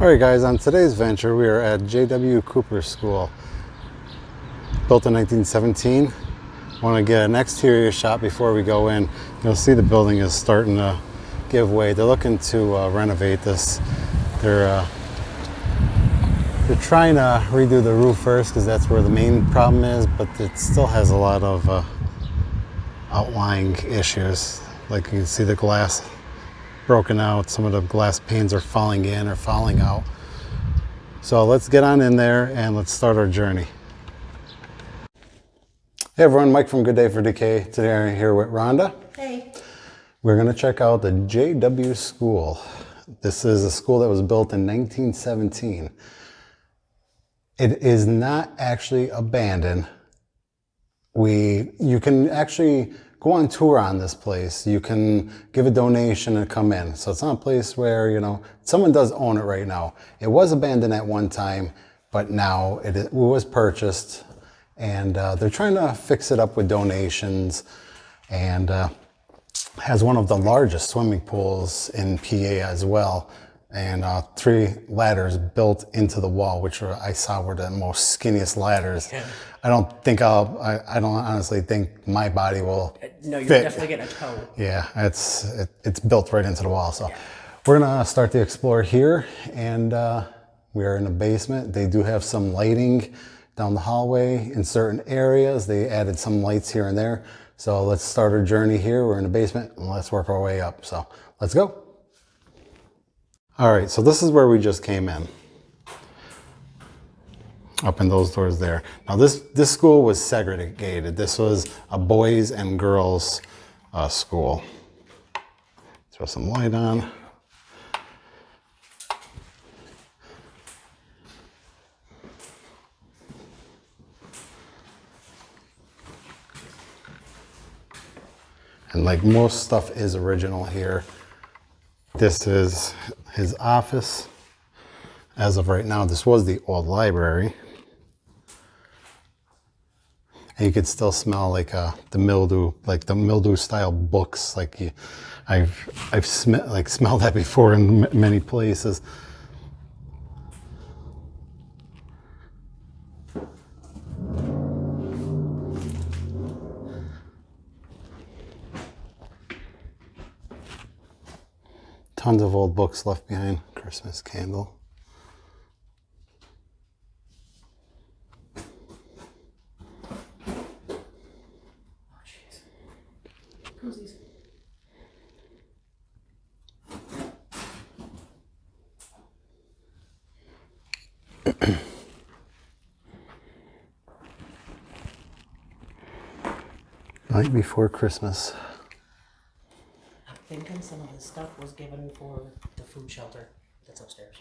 Alright guys, on today's venture we are at J.W. Cooper School. Built in 1917. Want to get an exterior shot before we go in. You'll see the building is starting to give way. They're looking to renovate this. They're trying to redo the roof first because that's where the main problem is, but it still has a lot of outlying issues. Like you can see the glass broken out, some of the glass panes are falling in or falling out. So let's get on in there and let's start our journey. Hey everyone, Mike from Good Day for Decay. Today I'm here with Rhonda. Hey. We're going to check out the J.W. School. This is a school that was built in 1917. It is not actually abandoned. You can actually go on tour on this place. You can give a donation and come in. So it's not a place where, you know, someone does own it right now. It was abandoned at one time, but now it was purchased, and they're trying to fix it up with donations, and has one of the largest swimming pools in PA as well, and 3 ladders built into the wall, which I saw were the most skinniest ladders. Yeah. I don't honestly think my body will No, you're fit. definitely getting a toe. Yeah, it's built right into the wall. So we're gonna start the explore here, and we are in the basement. They do have some lighting down the hallway in certain areas. They added some lights here and there. So let's start our journey here. We're in the basement and let's work our way up. So let's go. All right, so this is where we just came in. Up in those doors there. Now this school was segregated. This was a boys and girls school. Throw some light on. And like most stuff is original here. This is his office. As of right now, this was the old library. And you could still smell like the mildew style books. Like I've smelled that before in many places. Tons of old books left behind. Christmas candle. Night before Christmas. I'm thinking some of this stuff was given for the food shelter that's upstairs.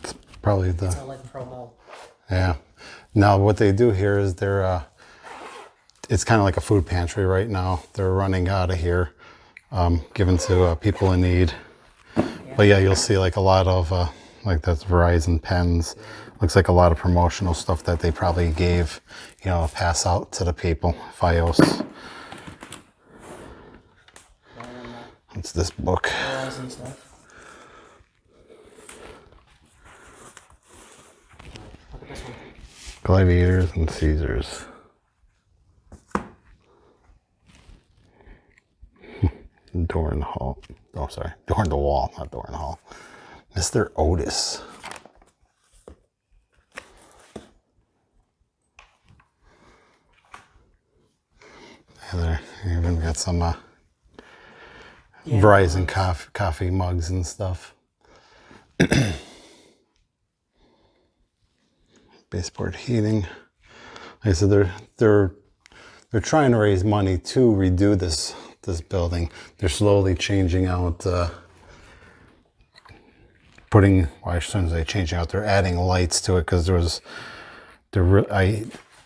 It's probably It's all like promo. Yeah. Now what they do here is it's kind of like a food pantry right now. They're running out of here, given to people in need. Yeah. But yeah, you'll see like a lot of like that's Verizon pens. Looks like a lot of promotional stuff that they probably gave, you know, pass out to the people. Fios. It's this book. And stuff. Look at this one. Gladiators and Caesars. Door in the hall. Oh, sorry. Door in the wall, not door in the hall. Mr. Otis. There, you even got some Verizon coffee mugs and stuff. Baseboard heating. Like I said, they're trying to raise money to redo this building. They're slowly changing out, I shouldn't say changing out. They're adding lights to it because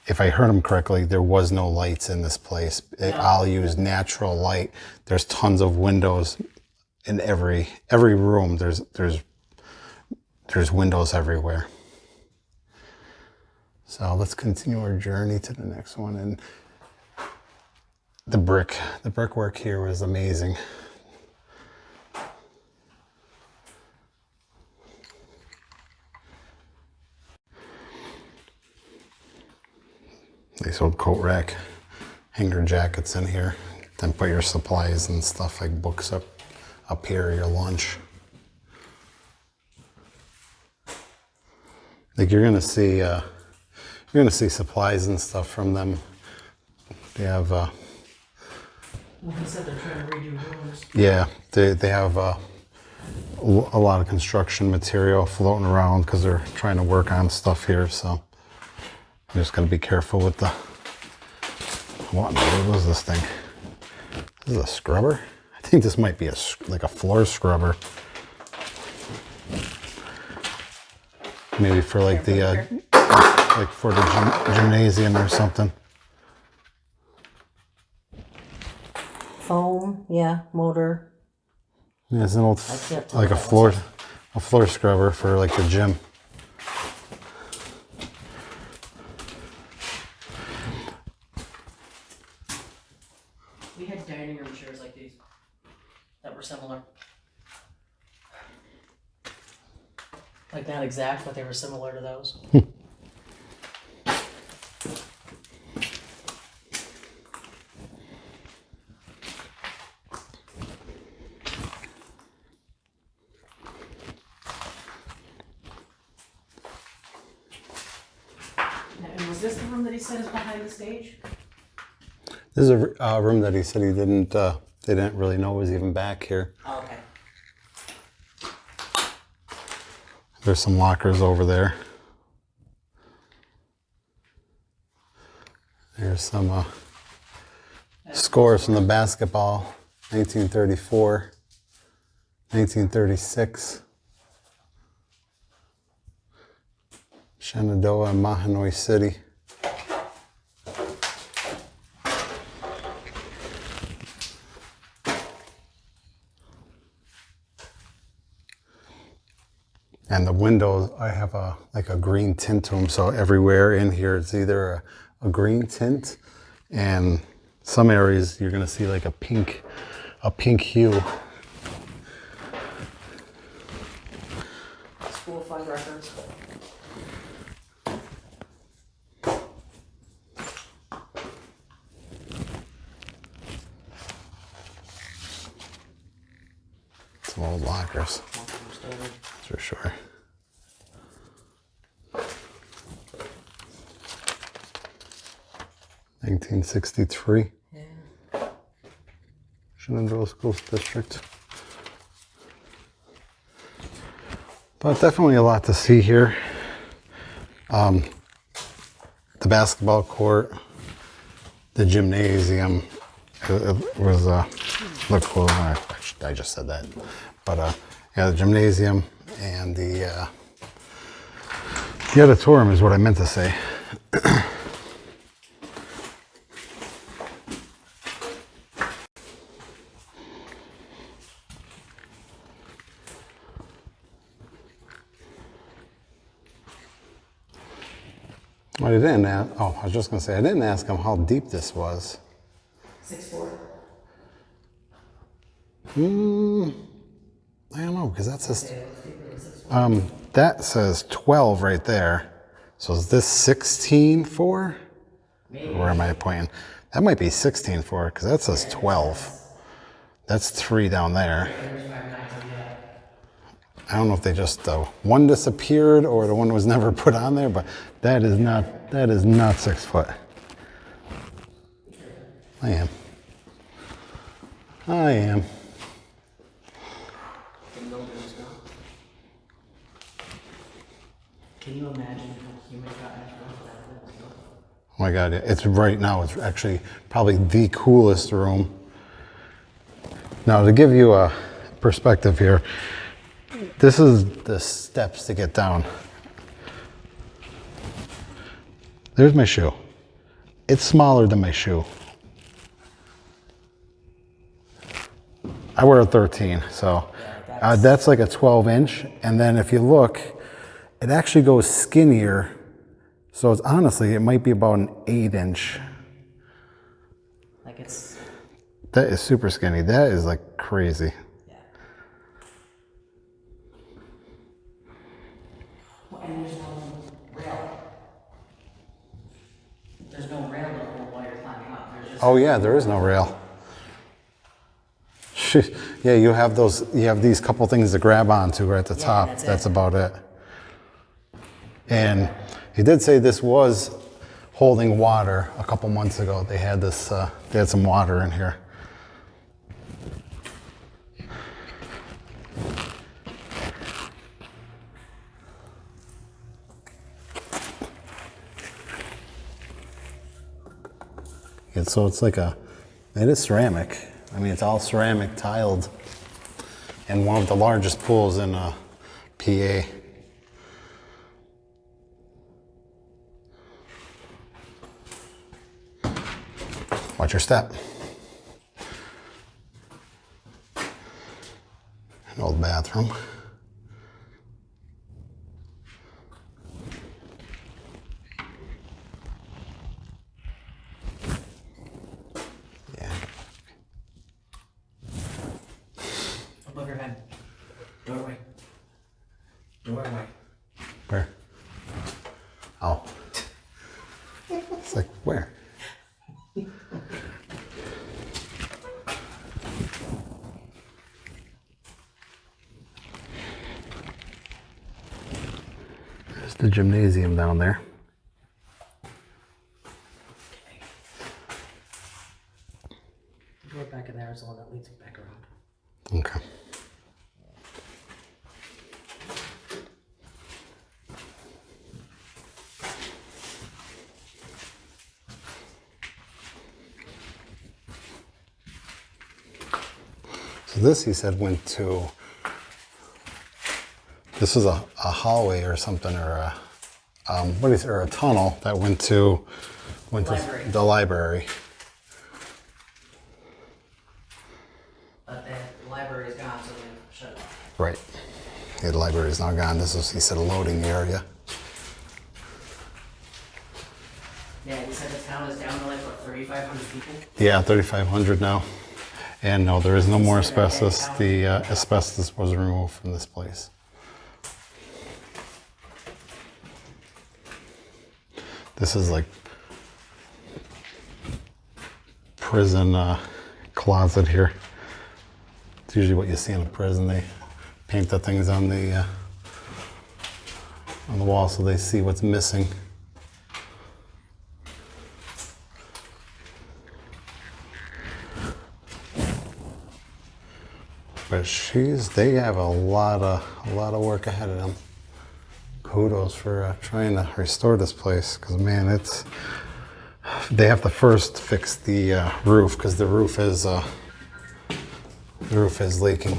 if I heard them correctly, there was no lights in this place. I'll use natural light. There's tons of windows in every room. There's windows everywhere. So let's continue our journey to the next one. And the brickwork here was amazing. Nice old coat rack. Hang your jackets in here. Then put your supplies and stuff like books up here, your lunch. Like you're gonna see supplies and stuff from them. They have Well, he said they're trying to redo rooms. yeah, they have a lot of construction material floating around because they're trying to work on stuff here. So I'm just gonna be careful with the. What was this thing? This is a scrubber. I think this might be like a floor scrubber. Maybe for like the like for the gymnasium or something. Foam, yeah, motor. Yeah, it's an old can't tell like a floor scrubber for like the gym. We had dining room chairs like these that were similar. Like not exact, but they were similar to those. And was this the room that he said is behind the stage? This is a room that he said he didn't. They didn't really know was even back here. Oh, okay. There's some lockers over there. There's some scores from the basketball, 1934, 1936. Shenandoah and Mahanoy City. And the windows, I have like a green tint to them, so everywhere in here it's either a green tint, and some areas you're gonna see like a pink hue. School fund records. Some old lockers, for sure. $1963. Yeah. Shenandoah School District. But definitely a lot to see here. The basketball court, the gymnasium. It was look cool. I just said that, but yeah, the gymnasium and the auditorium is what I meant to say. I didn't ask, oh, I was just gonna say, I didn't ask him how deep this was. 6'4". I don't know, because that says, that says 12 right there. So is this 16.4? Where am I pointing? That might be 16.4, because that says 12. That's 3 down there. I don't know if they just, one disappeared or the one was never put on there, but that is not 6 foot. I am. Can you imagine how humid that is? Oh my God, it's right now, it's actually probably the coolest room. Now to give you a perspective here, this is the steps to get down. There's my shoe. It's smaller than my shoe. I wear a 13, so that's like a 12-inch. And then if you look, it actually goes skinnier. So it's honestly, it might be about an 8-inch. Like it's. That is super skinny. That is like crazy. Yeah. Well, and there's no rail. There's no rail Oh yeah, there is no rail. Yeah, you have those. You have these couple things to grab onto right at the top. that's it. About it. And he did say this was holding water a couple months ago. They had this. They had some water in here. And so it's like it is ceramic. I mean, it's all ceramic tiled, and one of the largest pools in PA. Watch your step. An old bathroom. Above your head. Doorway. Doorway. Where? Oh. It's like, where? There's the gymnasium down there. The door back in there is the one that leads back around. Okay. So this, he said, went to, this is a hallway or something, or or a tunnel that went to Library. the library. But the library is gone, so we shut it off. Right. Yeah, the library is now gone. This is, he said, a loading area. Yeah, he said the town is down to like, what, 3,500 people? Yeah, 3,500 now. And no, there is no more asbestos. The asbestos was removed from this place. This is like prison closet here. It's usually what you see in a prison. They paint the things on the wall so they see what's missing. But they have a lot of work ahead of them. Kudos for trying to restore this place, because man, they have to first fix the roof, because the roof is leaking.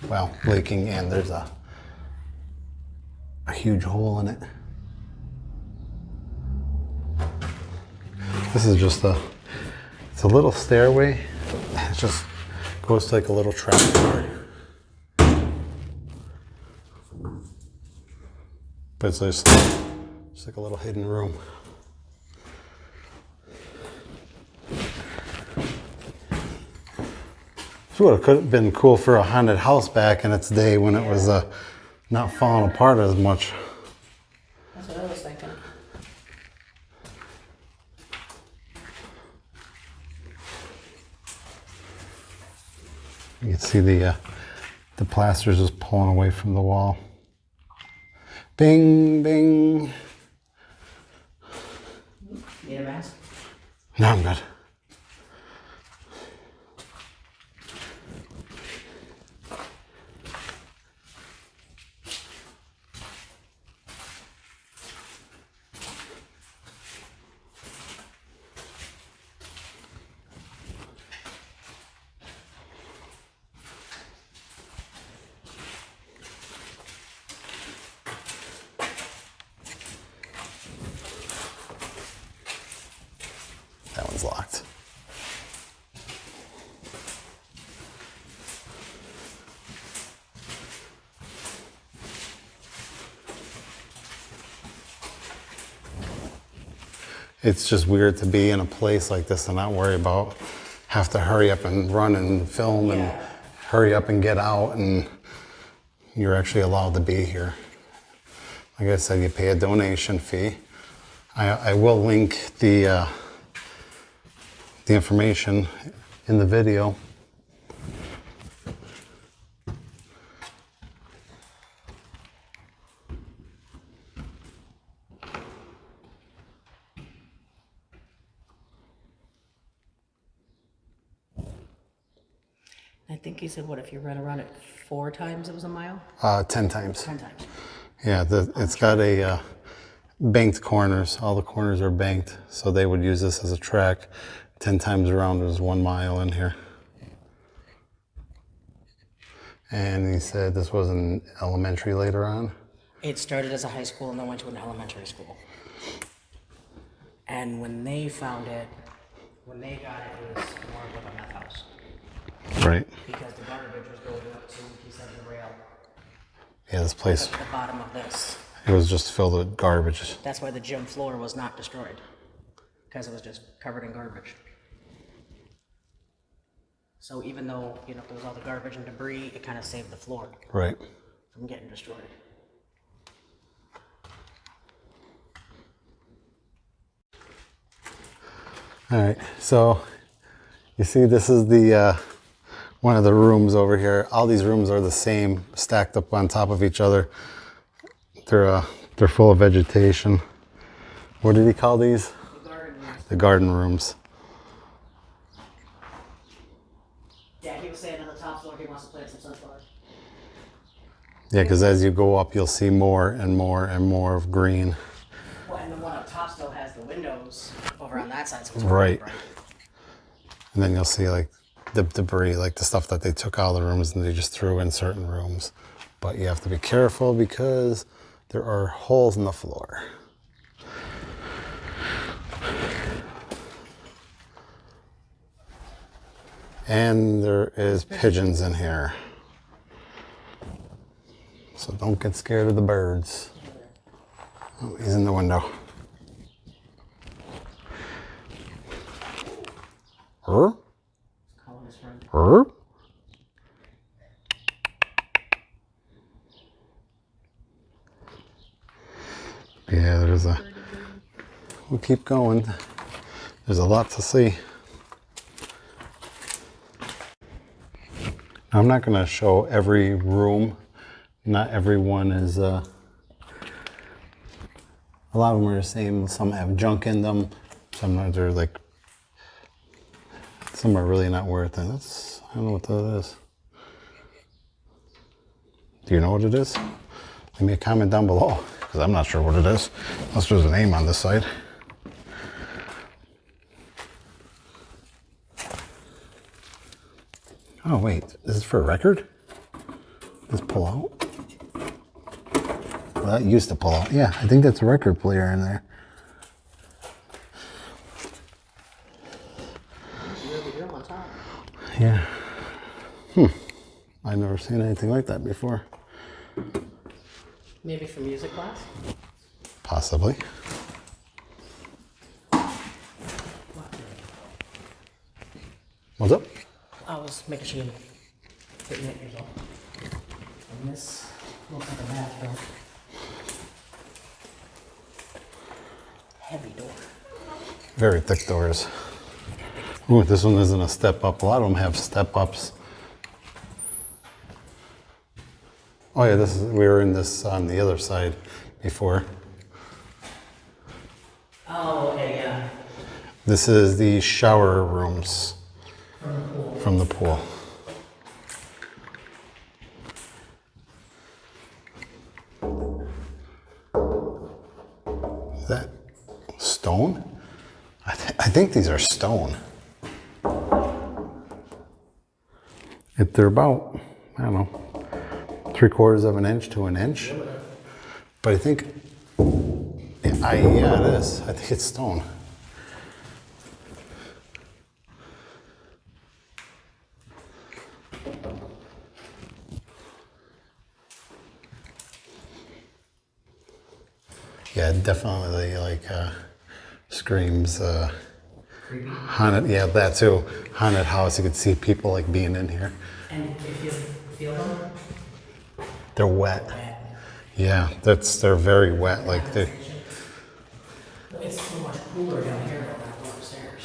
Well, leaking, and there's a huge hole in it. This is just it's a little stairway. It just goes to like a little trap door. But it's just like a little hidden room. This would have been cool for a haunted house back in its day when it was not falling apart as much. That's what I was thinking. You can see the plaster's just pulling away from the wall. Bing, bing. Need a mask? No, I'm good. That one's locked. It's just weird to be in a place like this and not worry about have to hurry up and run and film and hurry up and get out, and you're actually allowed to be here. Like I said, you pay a donation fee. I will link the the information in the video. I think he said, what, if you run around it 4 times, it was a mile? 10 times. 10 times. Yeah, it's got a banked corners. All the corners are banked, so they would use this as a track. 10 times around is 1 mile in here. And he said this was an elementary later on. It started as a high school and then went to an elementary school. And when they found it, when they got it, it was more of like a meth house. Right. Because the garbage was going up to, he said, the rail. Yeah, this place, At the bottom of this. it was just filled with garbage. That's why the gym floor was not destroyed. Because it was just covered in garbage. So even though, you know, there was all the garbage and debris, it kind of saved the floor Right. from getting destroyed. All right, so you see this is the one of the rooms over here. All these rooms are the same, stacked up on top of each other. They're full of vegetation. What did he call these? The garden rooms. The garden rooms. Yeah, he was saying on the top floor he wants to plant some sunflowers. Yeah, because as you go up, you'll see more and more and more of green. Well, and the one up top still has the windows over on that side, so it's Right. bright. And then you'll see like the debris, like the stuff that they took out of the rooms and they just threw in certain rooms. But you have to be careful because there are holes in the floor. And there is pigeons in here. So don't get scared of the birds. Oh, he's in the window. Huh? Calling his friend. Huh? Yeah, we'll keep going. There's a lot to see. I'm not going to show every room. Not every one is, a lot of them are the same. Some have junk in them. Some are like, some are really not worth it. I don't know what that is. Do you know what it is? Leave me a comment down below, because I'm not sure what it is. Unless there's a name on this side. Oh wait, this is for a record? This pull out? Well, that used to pull out. Yeah, I think that's a record player in there. On top. Yeah. I've never seen anything like that before. Maybe for music class? Possibly. What's up? I was making sure you didn't hit yourself. And this looks like a bathroom. Heavy door. Very thick doors. Ooh, this one isn't a step up. A lot of them have step ups. Oh yeah, we were in this on the other side before. Oh, okay, yeah. This is the shower rooms From the pool. from the pool. Is that stone? I think these are stone. They're about, I don't know, 3/4 of an inch to an inch. But I think, yeah, it is. I think it's stone. Yeah, it definitely like screams Creepy. haunted. Yeah, that too. Haunted house. You could see people like being in here. And if you feel them, They're wet. wet. Yeah, they're very wet. Like they. It's so much cooler down here than that upstairs.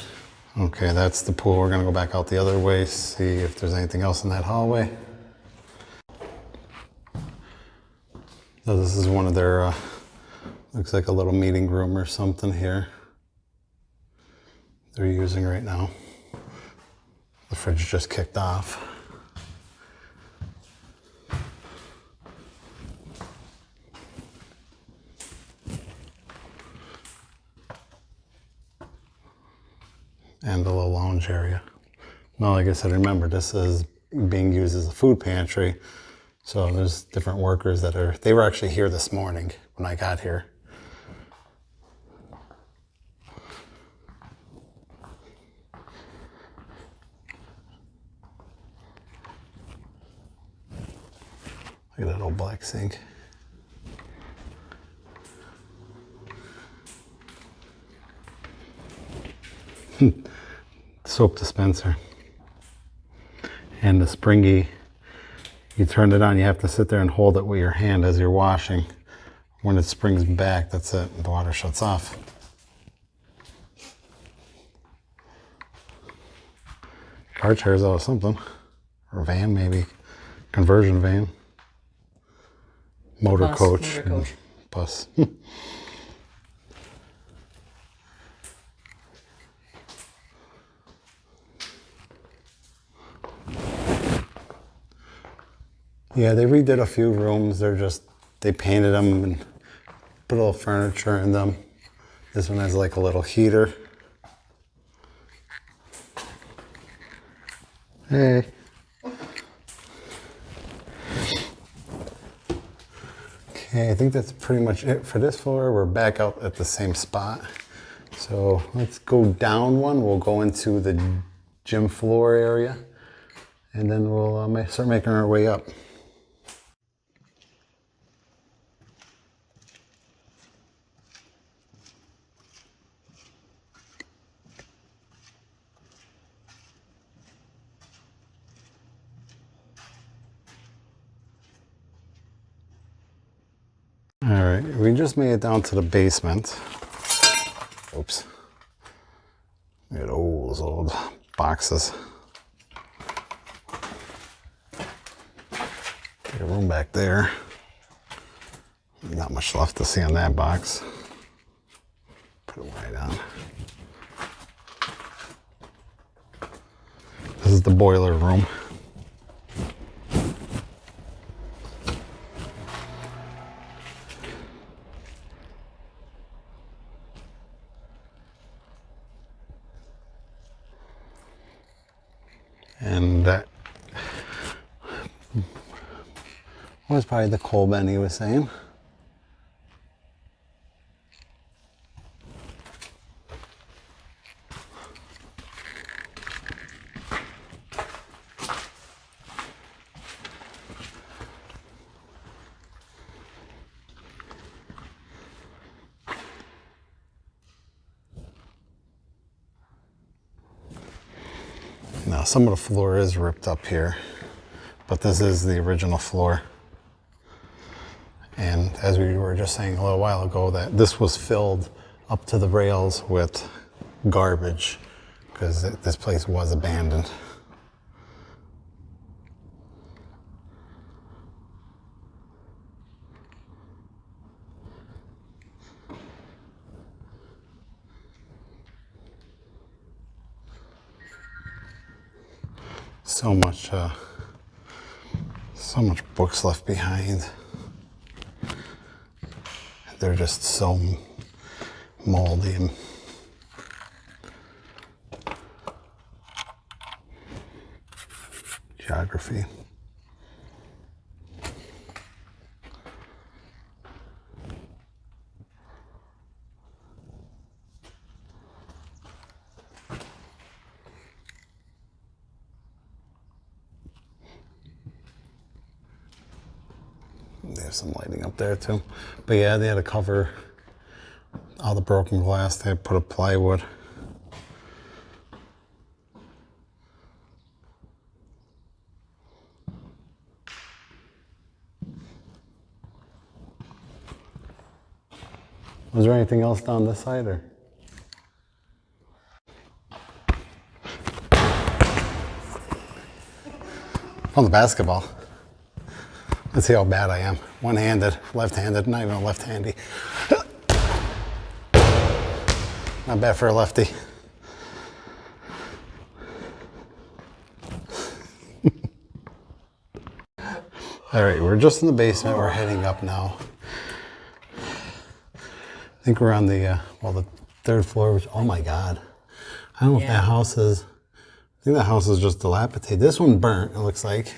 Okay, that's the pool. We're gonna go back out the other way, see if there's anything else in that hallway. So this is one of their, looks like a little meeting room or something here. They're using right now. The fridge just kicked off. And a little lounge area. Now, like I said, remember, this is being used as a food pantry. So there's different workers they were actually here this morning when I got here. Look at that old black sink. Soap dispenser. And the springy, you turn it on, you have to sit there and hold it with your hand as you're washing. When it springs back, that's it, the water shuts off. Car chairs out of something. Or van, maybe. Conversion van. Motor coach. Bus. Yeah, they redid a few rooms. They painted them and put a little furniture in them. This one has like a little heater. Hey. Okay, I think that's pretty much it for this floor. We're back out at the same spot. So let's go down one. We'll go into the gym floor area and then we'll start making our way up. All right, we just made it down to the basement. Oops. Look at all those old boxes. Got a room back there. Not much left to see on that box. Put it right on. This is the boiler room. And that was probably the coal bin he was saying. Now, some of the floor is ripped up here, but this is the original floor. And as we were just saying a little while ago, that this was filled up to the rails with garbage because this place was abandoned. So much books left behind. They're just so moldy and geography. They have some lighting up there too. But yeah, they had to cover all the broken glass. They had put up plywood. Was there anything else down this side or? On the basketball. Let's see how bad I am. One-handed, left-handed, not even a left-handy. Not bad for a lefty. All right, we're just in the basement. We're heading up now. I think we're on the, well, the third floor, which, oh my God. I don't know if that house is, I think that house is just dilapidated. This one burnt, it looks like.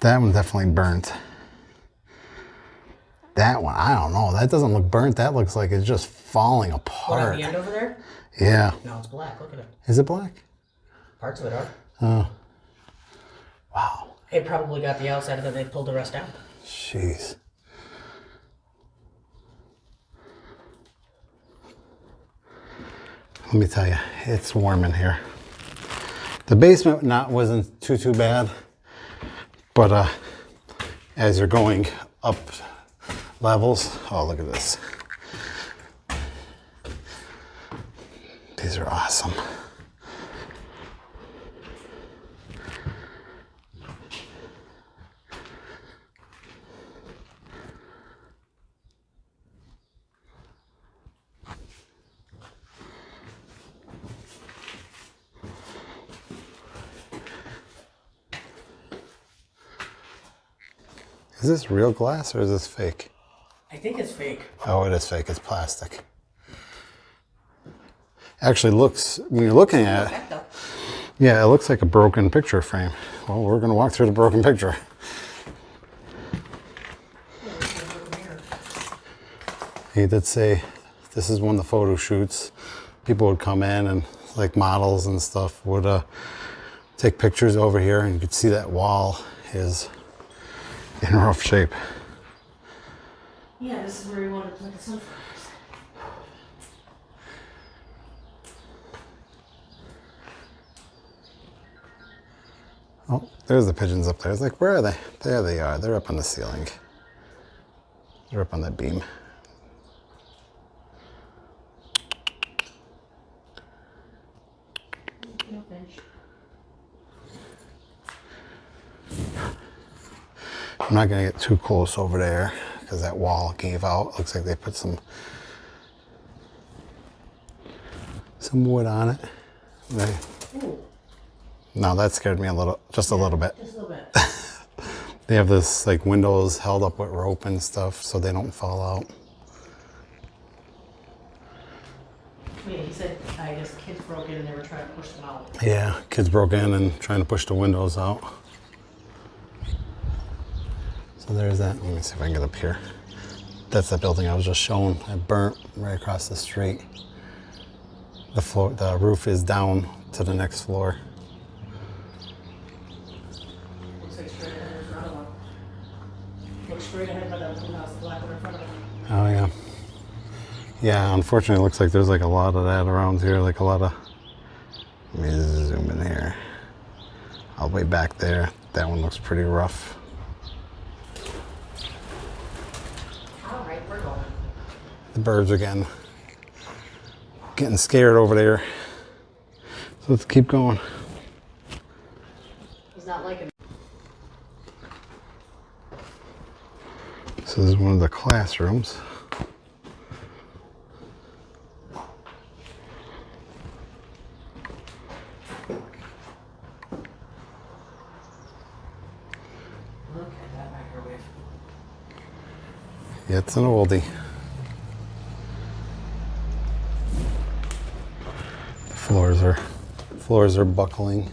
That one definitely burnt. That one, I don't know. That doesn't look burnt. That looks like it's just falling apart. What, at the end over there? Yeah. No, it's black. Look at it. Is it black? Parts of it are. Oh. Wow. It probably got the outside of it. They pulled the rest out. Jeez. Let me tell you, it's warm in here. The basement wasn't too bad, but as you're going up levels, oh, look at this. These are awesome. Is this real glass or is this fake? I think it's fake. Oh, it is fake. It's plastic. Actually looks, when you're looking at it, yeah, it looks like a broken picture frame. Well, we're going to walk through the broken picture. He did say this is one of the photo shoots. People would come in and like models and stuff would take pictures over here, and you could see that wall is in rough shape. Yeah, this is where we wanted to plant the sunflowers. Oh, there's the pigeons up there. It's like, where are they? There they are. They're up on the ceiling. They're up on that beam. No fish. I'm not going to get too close over there because that wall gave out. Looks like they put some wood on it. No, that scared me a little, just a little bit. Just a little bit. They have this like windows held up with rope and stuff so they don't fall out. Yeah, he said, I guess kids broke in and they were trying to push them out. Yeah, kids broke in and trying to push the windows out. So there's that. Let me see if I can get up here. That's the building I was just showing. It burnt right across the street. The roof is down to the next floor. Looks like straight ahead, there's another one. Looks straight ahead by that blue house, the black one in front of it. Oh yeah. Yeah, unfortunately it looks like there's like a lot of that around here, like a lot of, let me zoom in here. All the way back there, that one looks pretty rough. All right, we're going. The birds are getting scared over there. So let's keep going. He's not liking it. So this is one of the classrooms. Look at that microwave. Yeah, it's an oldie. The floors are buckling.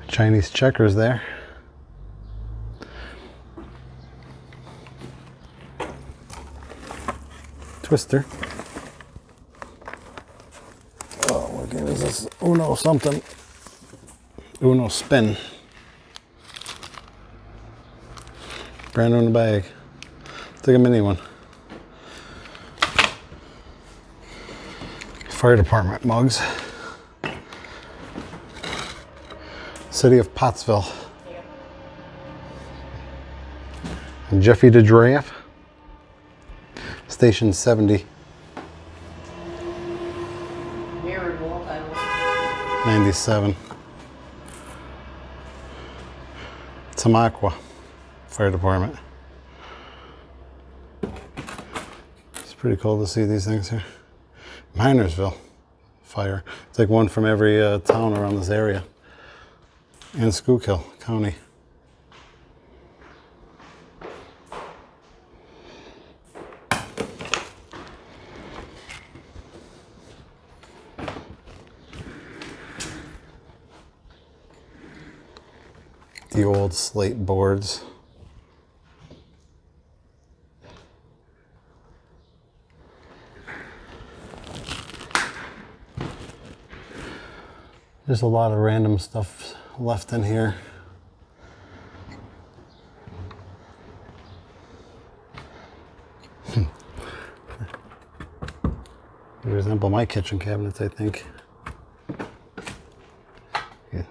Chinese checkers there. Twister. Oh, what game is this? Uno something. Uno spin. Brand new in the bag. Take a mini one. Fire department mugs. City of Pottsville. And Jeffy the Giraffe. Station 70. Mirror wall titles. 97. Tamaqua Fire Department. It's pretty cool to see these things here. Minersville Fire. It's like one from every town around this area. And Schuylkill County. The old slate boards. There's a lot of random stuff left in here. They resemble my kitchen cabinets, I think. Yeah.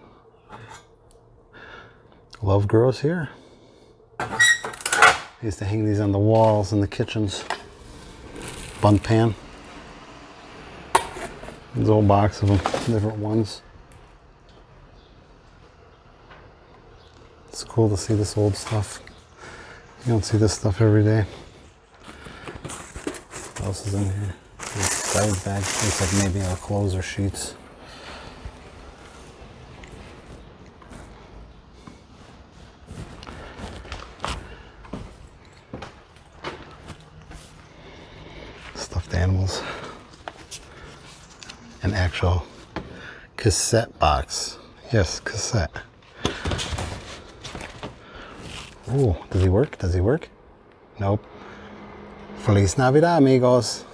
Love grows here. I used to hang these on the walls in the kitchens. Bun pan. There's a whole box of them, different ones. It's cool to see this old stuff. You don't see this stuff every day. What else is in here? Garbage bag. Looks like maybe our clothes or sheets. Stuffed animals. An actual cassette box. Yes, cassette. Oh, does he work? Does he work? Nope. Feliz Navidad, amigos.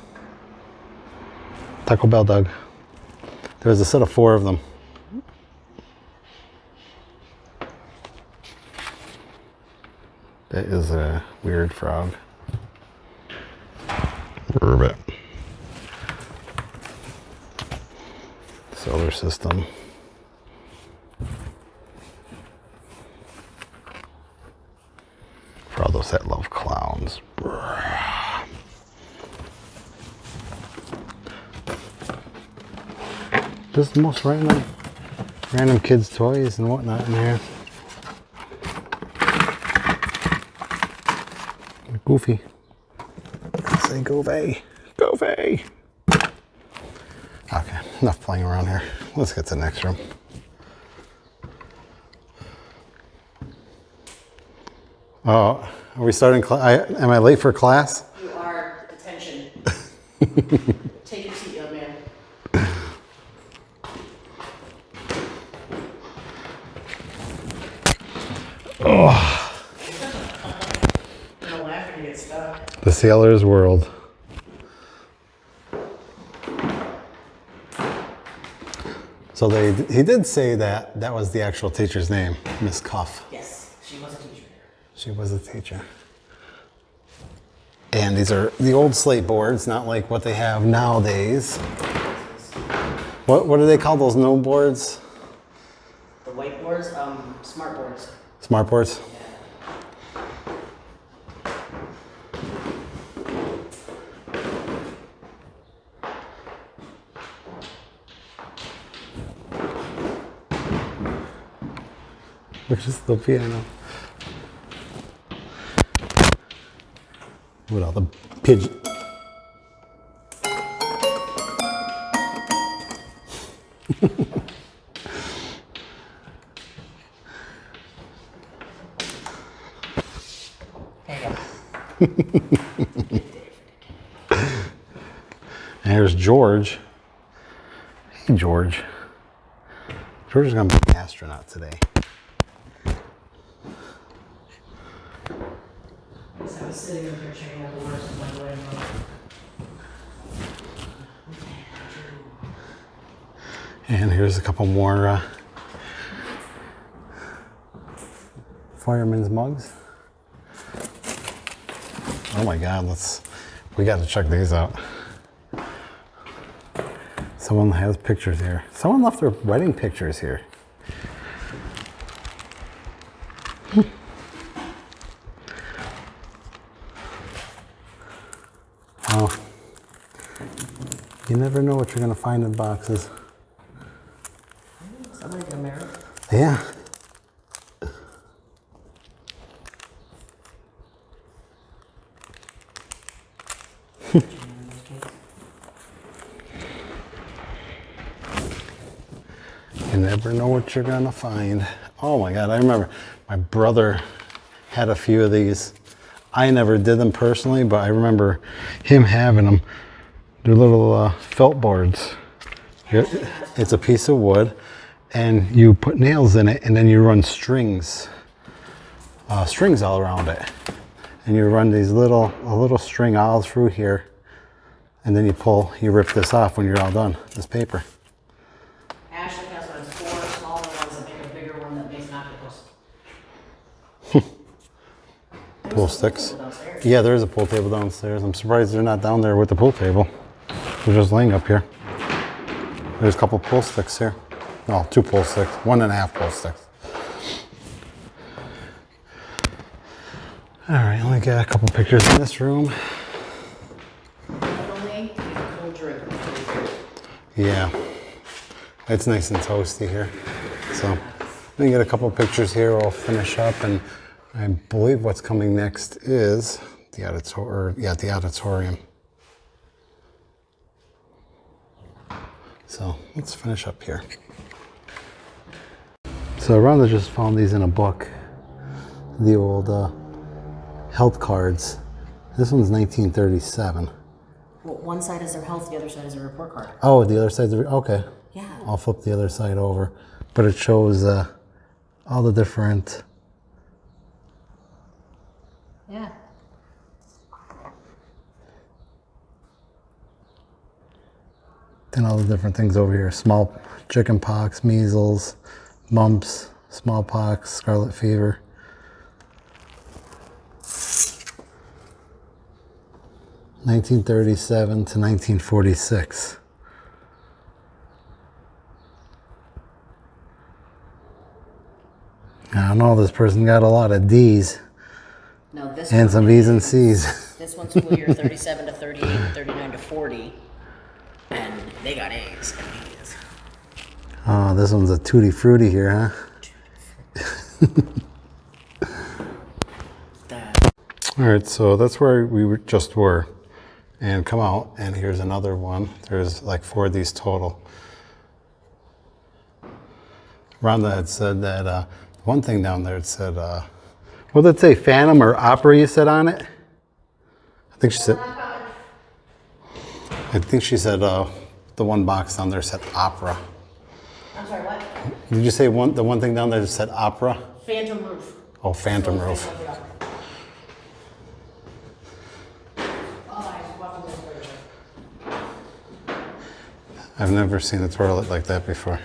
Taco Bell dog. There was a set of 4 of them. That is a weird frog. Ribbit. Solar system. For all those that love clowns. Just the most random kids' toys and whatnot in here. Goofy. Say Goofy. Goofy. Okay, enough playing around here. Let's get to the next room. Oh, are we starting class? Am I late for class? You are. Attention. Take your seat, young man. Oh. I'm gonna laugh when you get stuck. The Sailor's World. So he did say that that was the actual teacher's name, Miss Cuff. Yes, she was a teacher. She was a teacher. And these are the old slate boards, not like what they have nowadays. What do they call those no boards? The whiteboards, smart boards. Smart boards? Which is the piano. With all the pigeon. And here's George. Hey, George. George is going to be an astronaut today. So I was sitting over here checking out the words of my way. And here's a couple more fireman's mugs. Oh my God, we got to check these out. Someone has pictures here. Someone left their wedding pictures here. Oh, you never know what you're going to find in boxes. Somebody get a mirror. Yeah. You never know what you're gonna find. Oh my God, I remember my brother had a few of these. I never did them personally, but I remember him having them. They're little felt boards. It's a piece of wood, and you put nails in it, and then you run strings all around it. And you run these a little string all through here, and then you rip this off when you're all done, this paper. Ashley has one, it's 4 smaller ones that make a bigger one that makes an octopus. Pool sticks. Yeah, there is a pool table downstairs. I'm surprised they're not down there with the pool table. They're just laying up here. There's a couple pool sticks here. No, 2 pool sticks, 1.5 pool sticks. All right, only got a couple pictures in this room. Only cold drink. Yeah, it's nice and toasty here. So let me get a couple pictures here. We'll finish up, and I believe what's coming next is the auditorium. So let's finish up here. So Rhonda just found these in a book, the old health cards. This one's 1937. Well, one side is their health, the other side is a report card. Oh, the other side's okay. Yeah. I'll flip the other side over, but it shows all the different. Yeah. And all the different things over here: small chicken pox, measles, mumps, smallpox, scarlet fever. (1937 to 1946). I don't know, this person got a lot of D's. No, this and one, some B's and C's. This one's school year 37 to 38, 39 to 40, and they got A's and B's. Oh, this one's a tutti frutti here, huh? All right, so that's where we just were, and come out, and here's another one. There's like 4 of these total. Rhonda had said that one thing down there, it said, what did it say, Phantom or Opera you said on it? I think she said the one box down there said Opera. I'm sorry, what? Did you say the one thing down there that said Opera? Phantom roof. Oh, Phantom roof. I've never seen a toilet like that before.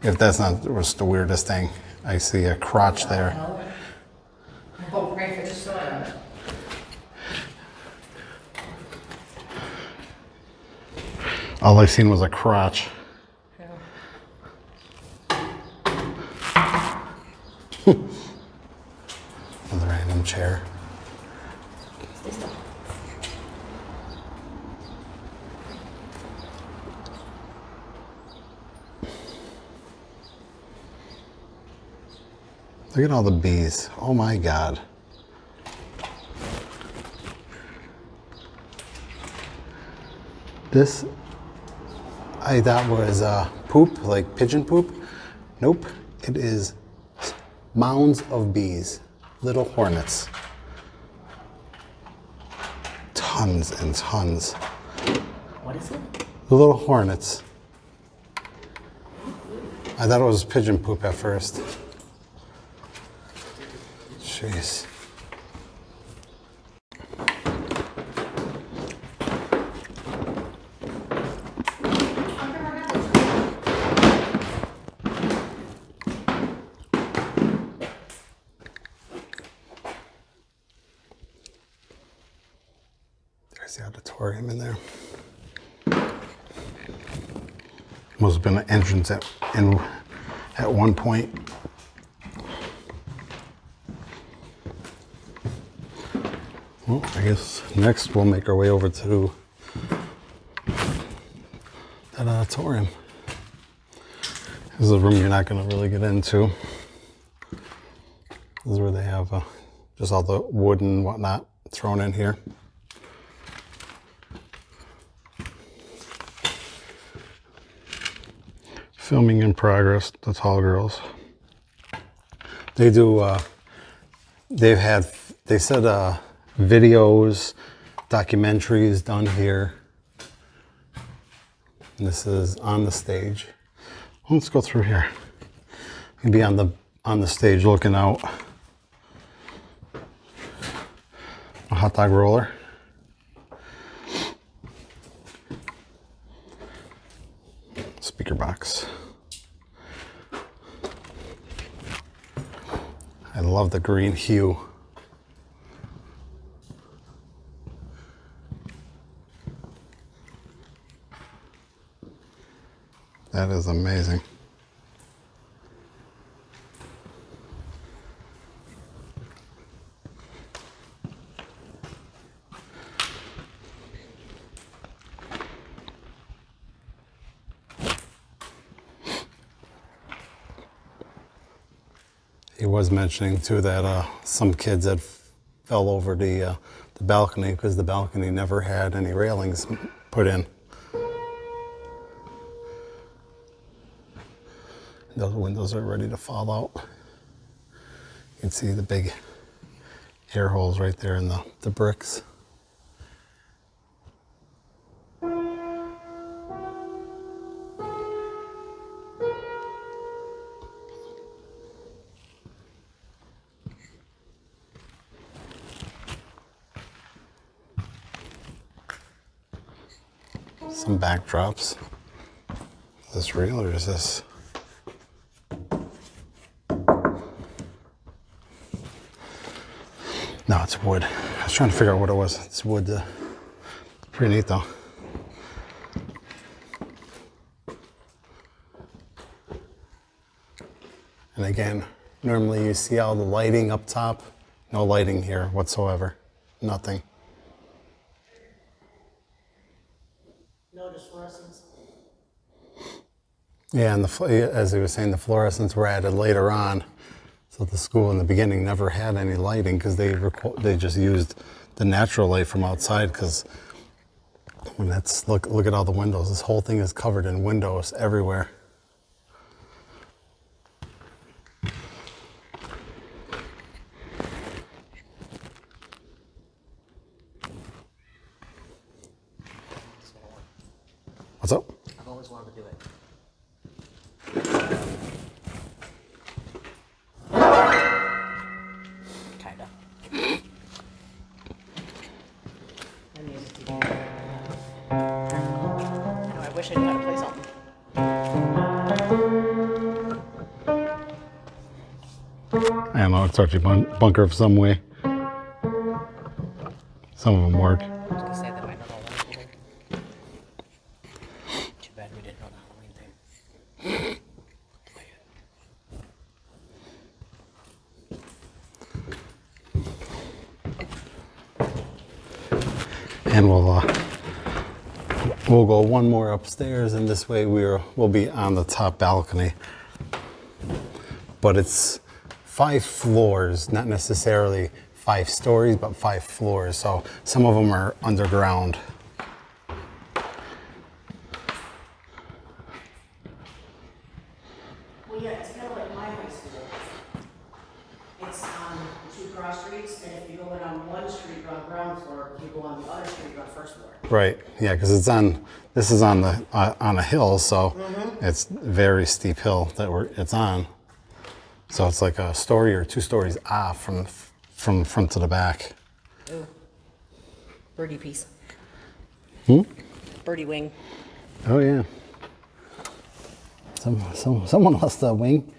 If that's not just the weirdest thing, I see a crotch there. Oh, great, I just saw it. All I seen was a crotch. Another random chair. Look at all the bees. Oh my God. This, I thought was poop, like pigeon poop. Nope, it is mounds of bees, little hornets. Tons and tons. What is it? The little hornets. I thought it was pigeon poop at first. Jeez. There's the auditorium in there. Must have been an entrance at one point. Well, I guess next we'll make our way over to that auditorium. This is a room you're not going to really get into. This is where they have just all the wood and whatnot thrown in here. Filming in progress, the tall girls. They do, they said videos, documentaries done here. And this is on the stage. Let's go through here. You can be on the stage looking out. A hot dog roller. Speaker box. I love the green hue. That is amazing. He was mentioning too that some kids had fell over the balcony because the balcony never had any railings put in. Those windows are ready to fall out. You can see the big air holes right there in the bricks. Some backdrops. Is this real or is this? No, it's wood. I was trying to figure out what it was. It's wood. Pretty neat though. And again, normally you see all the lighting up top. No lighting here whatsoever. Nothing. No, just fluorescents. Yeah, and as he was saying, the fluorescents were added later on. So the school in the beginning never had any lighting because they just used the natural light from outside. Because when that's look at all the windows. This whole thing is covered in windows everywhere. What's up? I've always wanted to do it. Kinda. I wish I knew how to play something. I don't know, it's actually bunker of some way. Some of them work. I was gonna say that might not all work either. Too bad we didn't know the Halloween thing. And we'll go one more upstairs, and this way we'll be on the top balcony. But it's 5 floors, not necessarily 5 stories, but 5 floors. So some of them are underground. Well, yeah, it's kind of like my high school. It's on 2 cross streets, and if you go in on one street, you're on ground floor. If you go on the other street, you're on first floor. Right. Yeah, because this is on a hill, so it's a very steep hill that it's on. So it's like a story or 2 stories off from front to the back. Ooh. Birdie piece. Hmm? Birdie wing. Oh yeah. Someone lost a wing.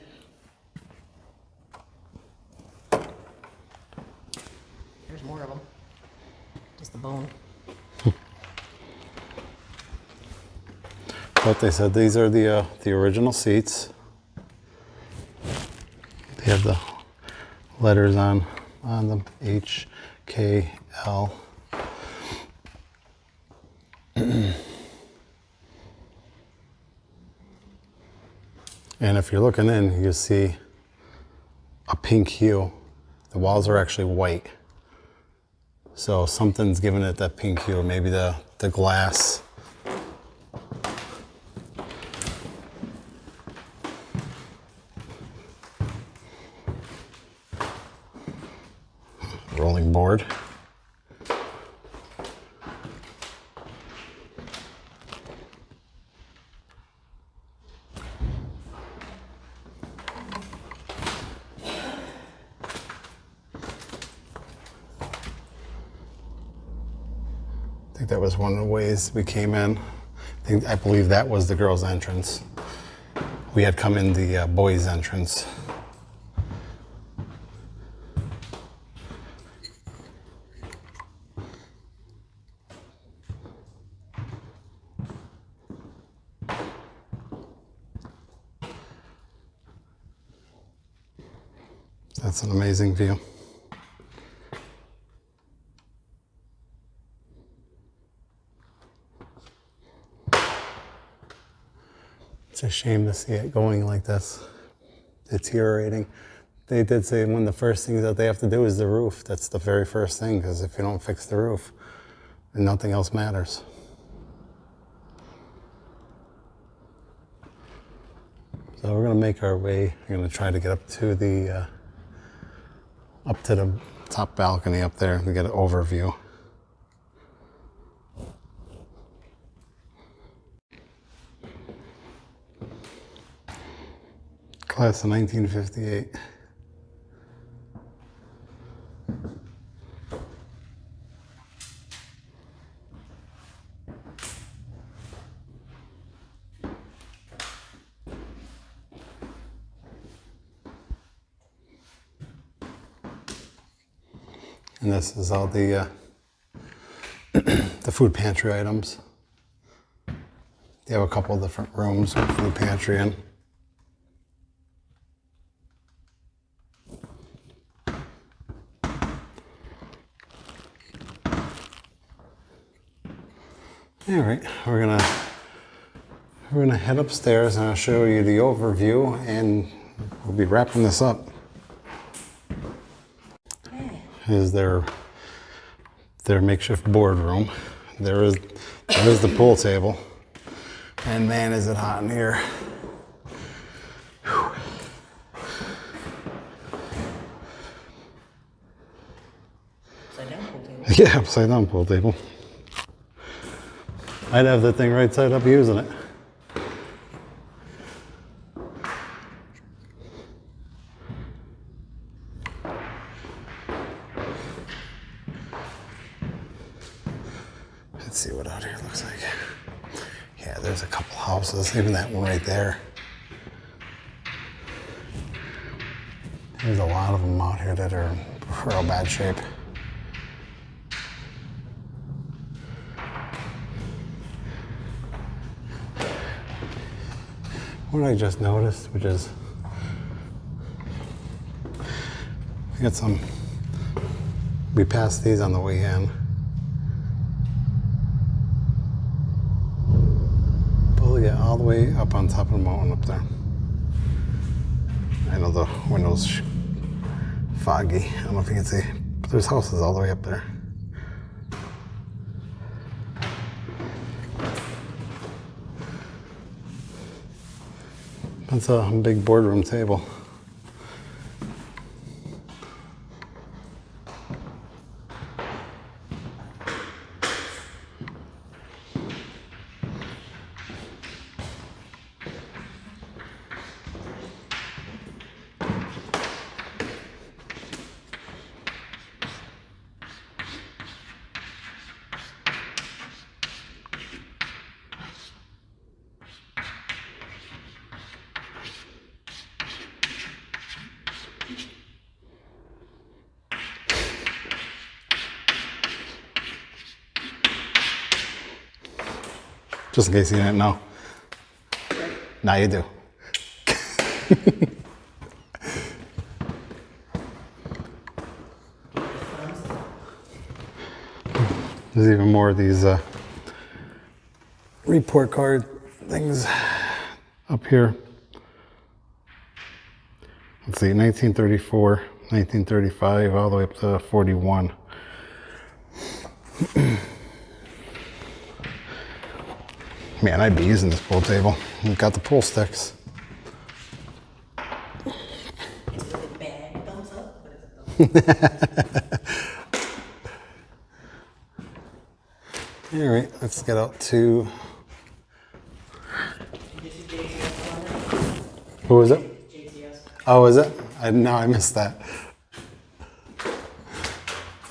There's more of them. Just the bone. But they said these are the original seats. They have the letters on them, HKL. L. And if you're looking in, you see a pink hue. The walls are actually white. So something's giving it that pink hue, maybe the glass. Rolling board. I think that was one of the ways we came in. I believe that was the girls' entrance. We had come in the boys' entrance. That's an amazing view. It's a shame to see it going like this, deteriorating. They did say one of the first things that they have to do is the roof. That's the very first thing, because if you don't fix the roof, then nothing else matters. So we're gonna make our way. We're gonna try to get up to the top balcony up there to get an overview. Class of 1958. And this is all the the food pantry items. They have a couple of different rooms with food pantry in. All right, we're gonna head upstairs and I'll show you the overview, and we'll be wrapping this up. Is their makeshift boardroom. There is the pool table, and man, is it hot in here. Whew. Upside down pool table. Yeah, upside down pool table. I'd have that thing right side up using it. Let's see what out here looks like. Yeah, there's a couple houses, even that one right there. There's a lot of them out here that are in real bad shape. What I just noticed, which is, we passed these on the way in. But yeah, all the way up on top of the mountain up there. I know the window's foggy. I don't know if you can see, but there's houses all the way up there. That's a big boardroom table. Just in case you didn't know. Now you do. There's even more of these report card things up here. Let's see, 1934, 1935, all the way up to 41. Man, I'd be using this pool table. We've got the pool sticks. It's really bad. Thumbs up. What is a thumbs up? All right, let's get out to. Did you see JCS on there? Who was it? JCS. Oh, is it? No, I missed that.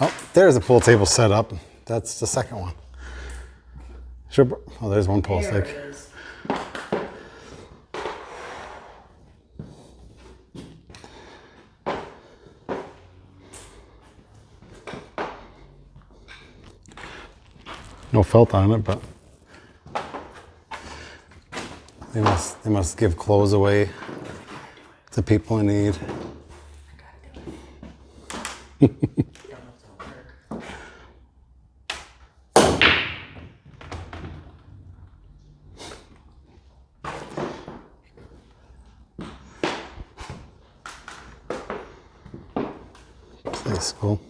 Oh, there's a pool table set up. That's the second one. Sure. Oh, there's one pool There stick. it is. No felt on it, but they must give clothes away to people in need. I don't know if it'll work. Play school.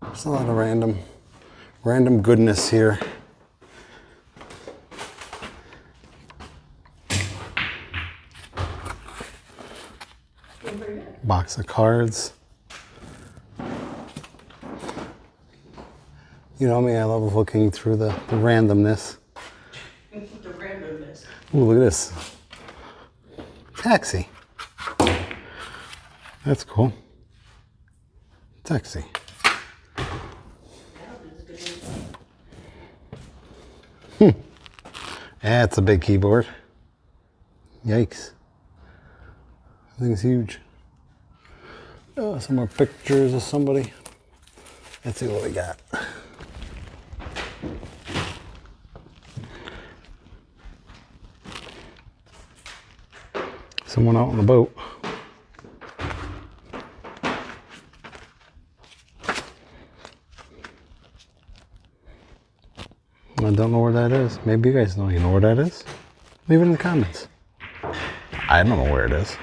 There's a lot of random goodness here. Doing pretty good. Box of cards. You know me, I love looking through the randomness. The randomness. Ooh, look at this. Taxi. That's cool. Taxi. That'll do this good news. That's a big keyboard. Yikes. That thing's huge. Oh, some more pictures of somebody. Let's see what we got. Someone out on the boat. I don't know where that is. Maybe you guys know. You know where that is? Leave it in the comments. I don't know where it is.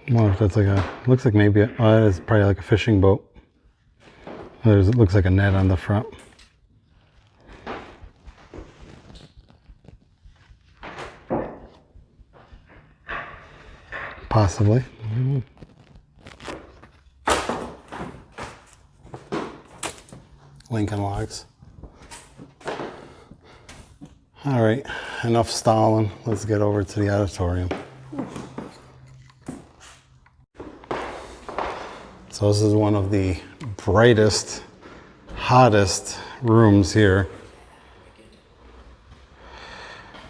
I wonder if that's like a, looks like maybe, that is probably like a fishing boat. It looks like a net on the front. Possibly. Lincoln Logs. All right, enough stalling. Let's get over to the auditorium. So this is one of the brightest, hottest rooms here.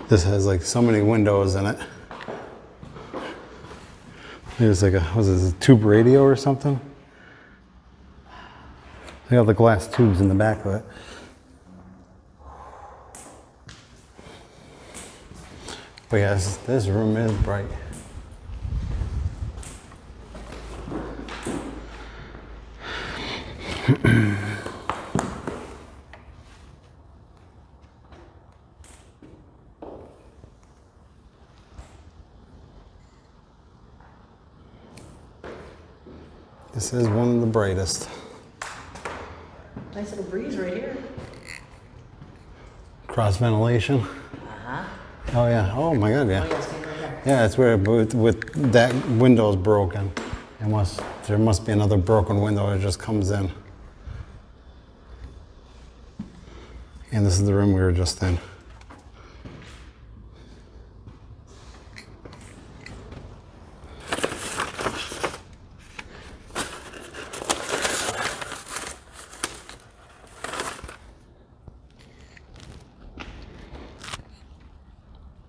This has like so many windows in it. There's like a, what is this, a tube radio or something? They have the glass tubes in the back of it. But yes, this room is bright. This is one of the brightest. Nice little breeze right here. Cross ventilation. Uh-huh. Oh yeah. Oh my God. Yeah. Oh, yeah, it's right there. Yeah, it's where with that window's broken. There must be another broken window that just comes in. And this is the room we were just in.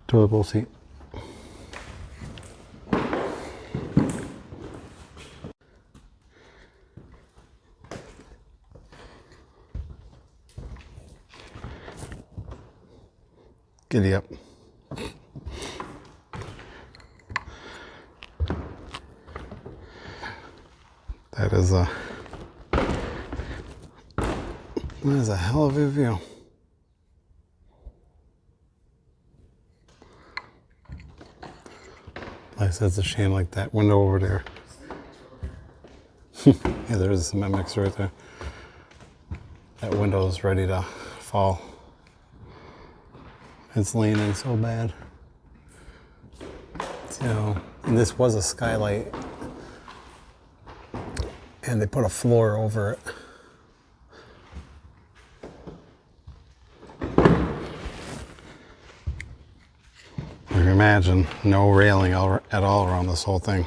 Toilet bowl seat. Giddy up. That is a hell of a view. Like I said, it's a shame like that window over there. Yeah, there's a cement mixer right there. That window is ready to fall. It's leaning so bad. So, and this was a skylight, and they put a floor over it. You can imagine no railing at all around this whole thing.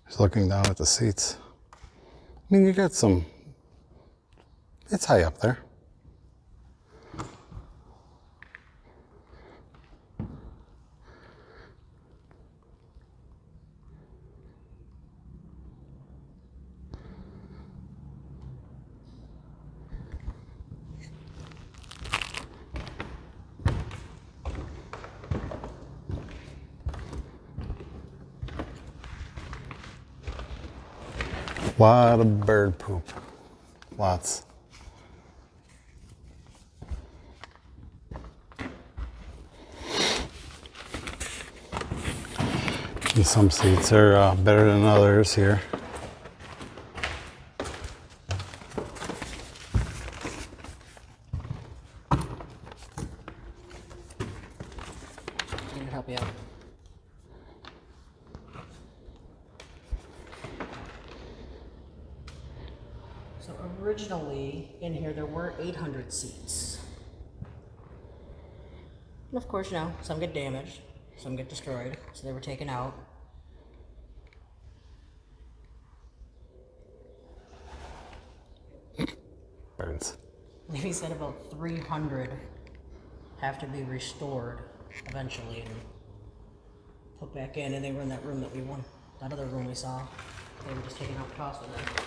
Just looking down at the seats. I mean, you got some, it's high up there. A lot of bird poop. Lots. And some seats are better than others here. Let me help you out. So originally, in here, there were 800 seats. And of course, you know, some get damaged, some get destroyed, so they were taken out. Birds. He said about 300 have to be restored eventually and put back in, and they were in that room that we won. That other room we saw, they were just taking out the cost of that.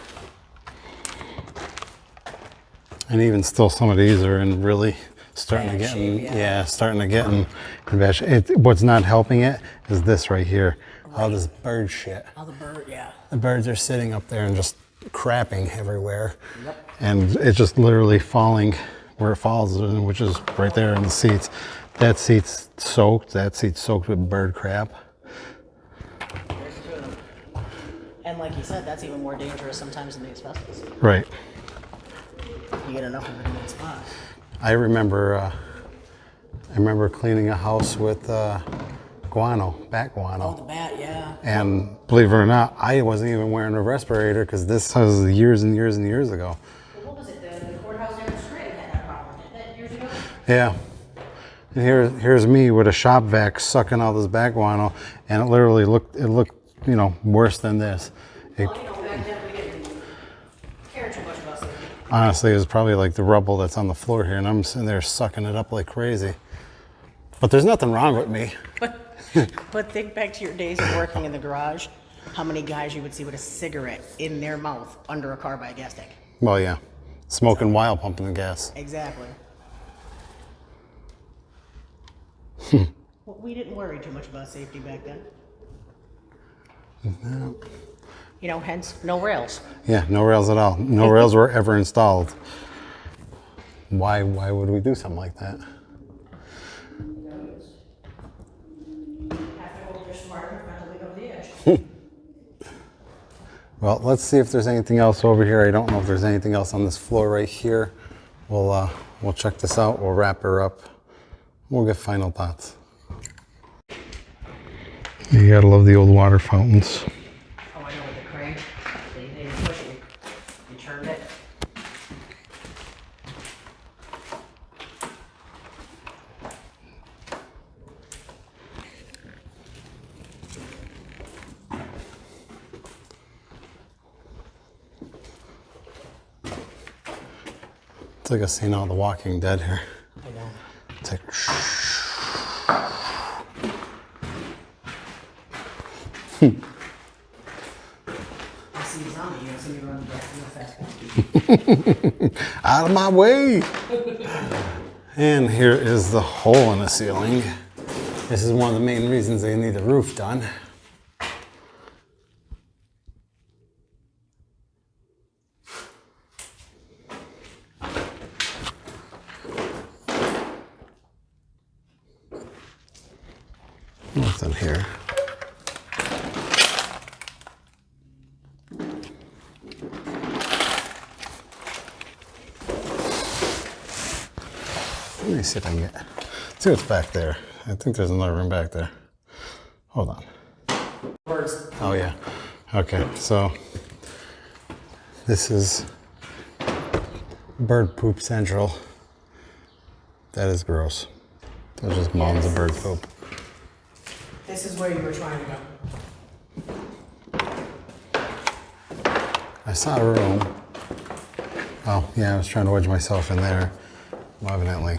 And even still, some of these are in really starting to Bad get in, shape, yeah, starting to get in bad shape. What's not helping it is this right here. All this bird shit. Oh, the bird, yeah. The birds are sitting up there and just crapping everywhere. Yep. And it's just literally falling where it falls, which is right there in the seats. That seat's soaked. That seat's soaked with bird crap. There's two of them. And like you said, that's even more dangerous sometimes than the asbestos. Right. You get enough of it in one spot. I remember cleaning a house with guano, bat guano. Oh, the bat, yeah. And believe it or not, I wasn't even wearing a respirator because this was years and years and years ago. Well, what was it? The courthouse down the street had that problem, didn't it, years ago? Yeah. And here's me with a shop vac sucking all this bat guano, and it literally looked, you know, worse than this. Well, you know, back then we didn't care too much about safety. Honestly, it was probably like the rubble that's on the floor here, and I'm sitting there sucking it up like crazy. But there's nothing wrong with me. But think back to your days of working in the garage, how many guys you would see with a cigarette in their mouth under a car by a gas tank. Well, yeah. Smoking while pumping the gas. Exactly. Well, we didn't worry too much about safety back then. No. You know, hence no rails. Yeah, no rails at all. No rails were ever installed. Why would we do something like that? Well, let's see if there's anything else over here. I don't know if there's anything else on this floor right here. We'll check this out. We'll wrap her up. We'll get final thoughts. You gotta love the old water fountains. Oh, I know, with the crane. They push it. You turned it. It's like a scene out of The Walking Dead here. I know. It's like, I see a zombie, you know, so you run real fast. out of my way. And here is the hole in the ceiling. This is one of the main reasons they need the roof done. Nothing here. Let me see if I can get, see what's back there. I think there's another room back there. Hold on. Birds. Oh yeah. Okay, so this is bird poop central. That is gross. There's just mounds of bird poop. This is where you were trying to go. I saw a room. Oh yeah, I was trying to wedge myself in there. Well, evidently,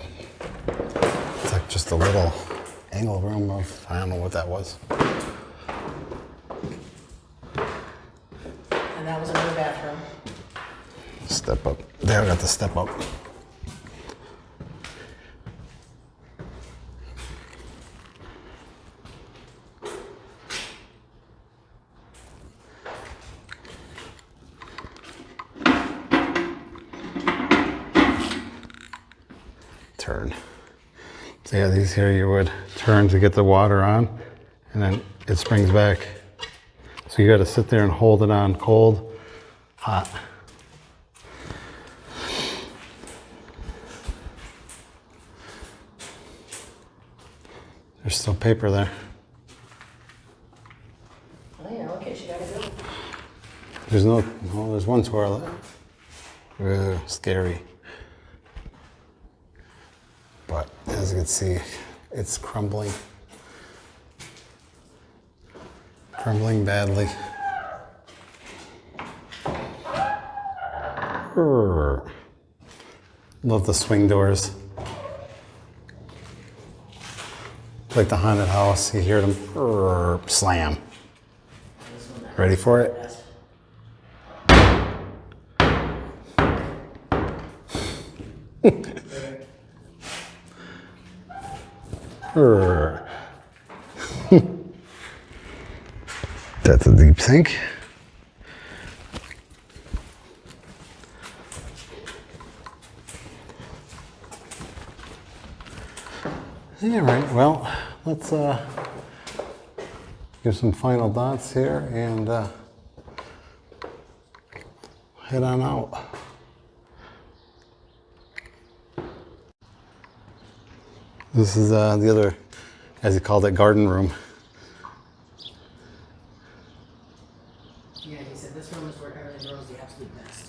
it's like just a little angle room of, I don't know what that was. And that was another bathroom. Step up. There, I got the step up. Turn. So yeah, these here you would turn to get the water on, and then it springs back. So you got to sit there and hold it on cold, hot. There's still paper there. Oh yeah, okay, she got it. There's no, oh, there's one toilet. Ugh, scary. But as you can see, it's crumbling. Crumbling badly. Urgh. Love the swing doors. Like the haunted house, you hear them slam. Ready for it? That's a deep sink. All right, well, let's give some final dots here and head on out. This is the other, as he called it, garden room. Yeah, he said this room is where everything grows the absolute best.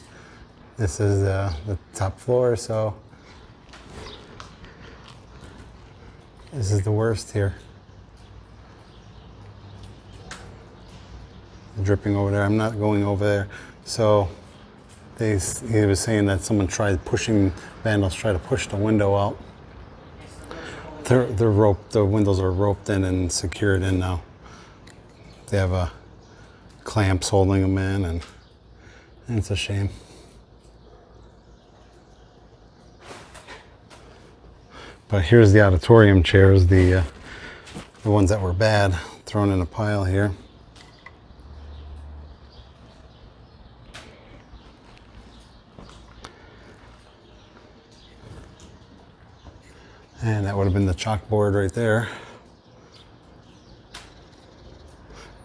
This is the top floor, so this is the worst here. Dripping over there. I'm not going over there. So he was saying that someone tried pushing, vandals tried to push the window out. They're roped, the windows are roped in and secured in now. They have clamps holding them in, and it's a shame. But here's the auditorium chairs, the ones that were bad, thrown in a pile here. And that would have been the chalkboard right there.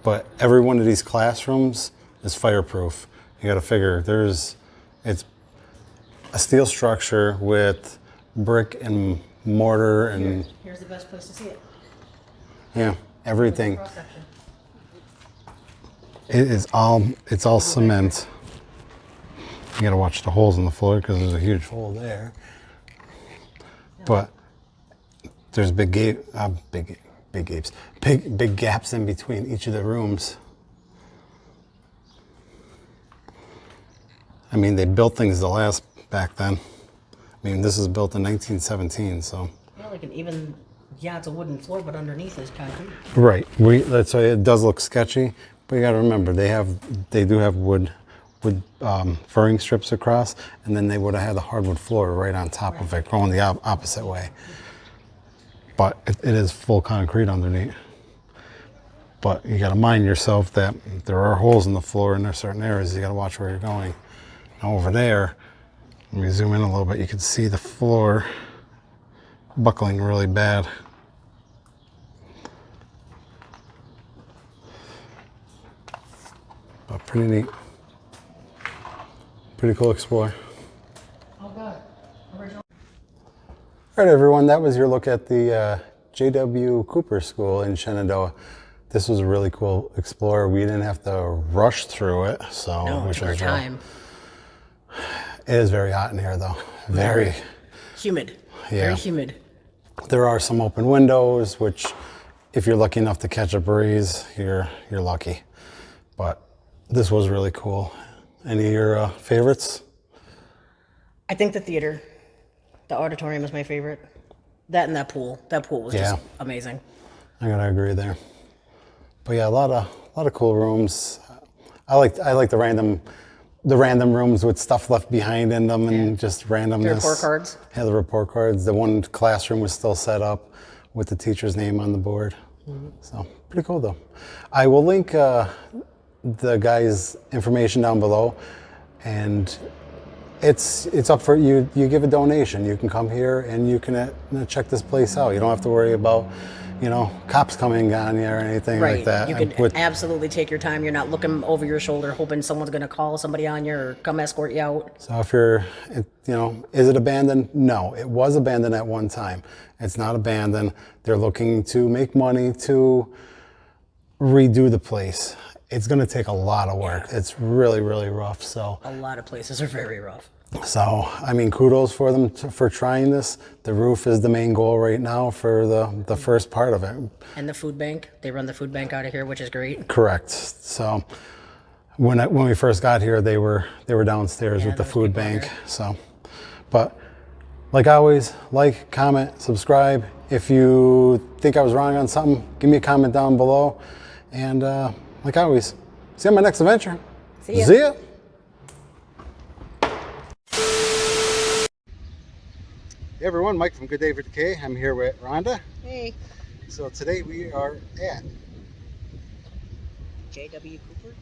But every one of these classrooms is fireproof. You got to figure it's a steel structure with brick and mortar and Here's the best place to see it. yeah, everything. Cross section. It's all cement. You got to watch the holes in the floor because there's a huge hole there. But there's big gaps in between each of the rooms. I mean, they built things to last back then. I mean, this is built in 1917, so. Yeah, like it's a wooden floor, but underneath is concrete. Right. That's why it does look sketchy, but you got to remember they do have wood furring strips across, and then they would have had the hardwood floor right on top of it, going the opposite way. But it is full concrete underneath. But you got to mind yourself that there are holes in the floor in there certain areas. You got to watch where you're going. Now over there, let me zoom in a little bit. You can see the floor buckling really bad. But pretty neat. Pretty cool explore. Oh god. Original. All right, everyone, that was your look at the J.W. Cooper School in Shenandoah. This was a really cool explore. We didn't have to rush through it, so No, which took our was time. It is very hot in here, though. Very Humid. Yeah. Very humid. There are some open windows, which, if you're lucky enough to catch a breeze, you're lucky. But this was really cool. Any of your favorites? I think the theater, the auditorium is my favorite. That and that pool. That pool was just amazing. I gotta agree there. But yeah, a lot of cool rooms. I like the random rooms with stuff left behind in them and just randomness. The report cards. Yeah, the report cards. The one classroom was still set up with the teacher's name on the board. So pretty cool though. I will link the guy's information down below, and it's up for you. You give a donation. You can come here and you can check this place out. You don't have to worry about, cops coming on you or anything like that. You can absolutely take your time. You're not looking over your shoulder hoping someone's going to call somebody on you or come escort you out. So if is it abandoned? No, it was abandoned at one time. It's not abandoned. They're looking to make money to redo the place. It's going to take a lot of work. Yeah. It's really, really rough. So a lot of places are very rough. So, I mean, kudos for them for trying this. The roof is the main goal right now for the first part of it. And the food bank. They run the food bank out of here, which is great. Correct. So when we first got here, they were downstairs with the food bank. So, but like always, like, comment, subscribe. If you think I was wrong on something, give me a comment down below. And like always, see you on my next adventure. See ya. See ya. Hey everyone, Mike from Good Day for Decay. I'm here with Rhonda. Hey. So today we are at J.W. Cooper.